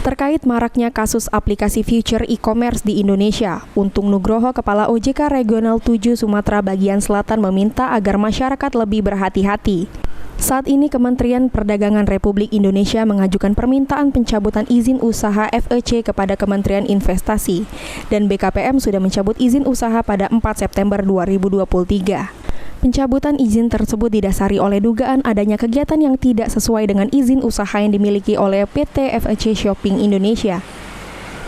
Terkait maraknya kasus aplikasi future e-commerce di Indonesia, Untung Nugroho, Kepala OJK Regional 7 Sumatera Bagian Selatan meminta agar masyarakat lebih berhati-hati. Saat ini Kementerian Perdagangan Republik Indonesia mengajukan permintaan pencabutan izin usaha FEC kepada Kementerian Investasi, dan BKPM sudah mencabut izin usaha pada 4 September 2023. Pencabutan izin tersebut didasari oleh dugaan adanya kegiatan yang tidak sesuai dengan izin usaha yang dimiliki oleh PT FEC Shopping Indonesia.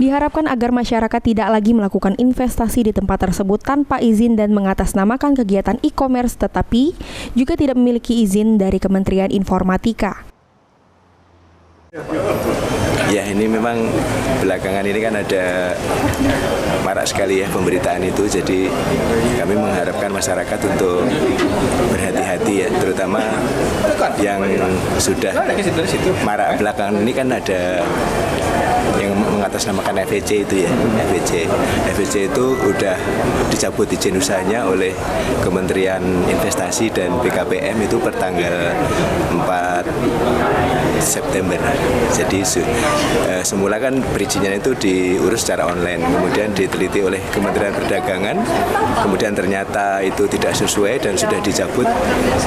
Diharapkan agar masyarakat tidak lagi melakukan investasi di tempat tersebut tanpa izin dan mengatasnamakan kegiatan e-commerce, tetapi juga tidak memiliki izin dari Kementerian Informatika. Ya, ini memang belakangan ini kan ada marak sekali ya pemberitaan itu, jadi kami mengharapkan masyarakat untuk berhati-hati ya, terutama yang sudah marak belakangan ini kan ada yang mengatasnamakan FEC itu ya, FEC itu udah dicabut izin usahanya oleh Kementerian Investasi dan BKPM itu per tanggal 4 September. Jadi semula kan perizinan itu diurus secara online, kemudian diteliti oleh Kementerian Perdagangan, kemudian ternyata itu tidak sesuai dan sudah dicabut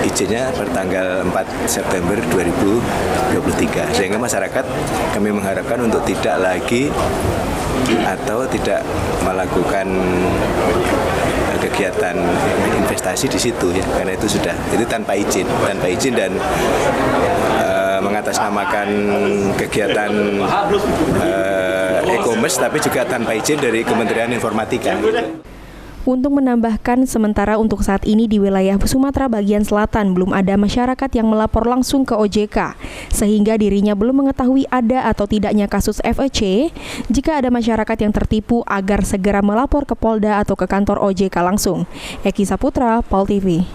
izinnya per tanggal 4 September 2023. Sehingga masyarakat kami mengharapkan untuk tidak lagi atau tidak melakukan kegiatan investasi di situ ya, karena itu tanpa izin dan mengatasnamakan kegiatan e-commerce tapi juga tanpa izin dari Kementerian Informatika. Untung menambahkan, sementara untuk saat ini di wilayah Sumatera Bagian Selatan belum ada masyarakat yang melapor langsung ke OJK, sehingga dirinya belum mengetahui ada atau tidaknya kasus FEC. Jika ada masyarakat yang tertipu, agar segera melapor ke Polda atau ke kantor OJK langsung. Eki Saputra, Pol TV.